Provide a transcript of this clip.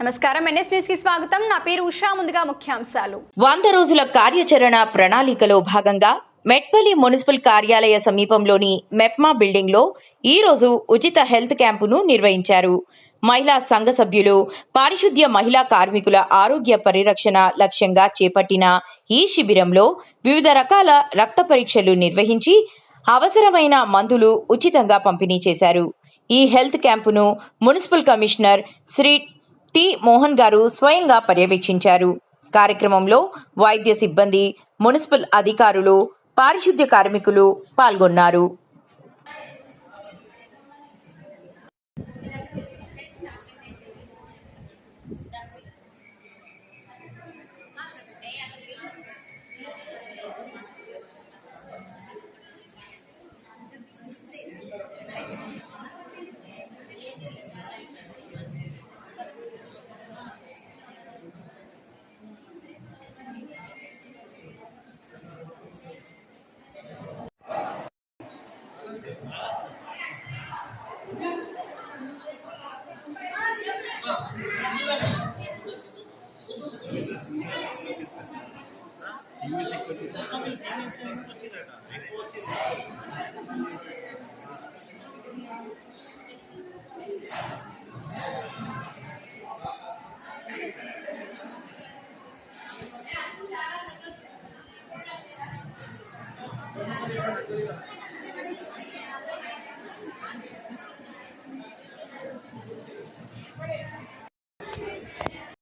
నమస్కారం NS news కి స్వాగతం. నా పేరు ఉషా. ముందుగా ముఖ్యాంశాలు. 100 రోజుల కార్యాచరణ ప్రణాళికలో భాగంగా మెట్పల్లి మున్సిపల్ కార్యాలయ సమీపంలోని మెప్మా బిల్డింగ్ లో ఈ రోజు ఉచిత హెల్త్ క్యాంపును నిర్వహించారు. మహిళా సంఘ సభ్యులు పారిశుద్ధ్య మహిళా కార్మికుల ఆరోగ్య పరిరక్షణ లక్ష్యంగా చేపట్టిన ఈ శిబిరంలో వివిధ రకాల రక్త పరీక్షలు నిర్వహించి అవసరమైన మందులు ఉచితంగా పంపిణీ చేశారు. ఈ హెల్త్ క్యాంపును municipal commissioner Shri T Mohan గారు స్వయంగా పర్యవేక్షించారు. కార్యక్రమంలో వైద్య సిబ్బంది, మున్సిపల్ అధికారులు, పారిశుద్ధ్య కార్మికులు పాల్గొన్నారు.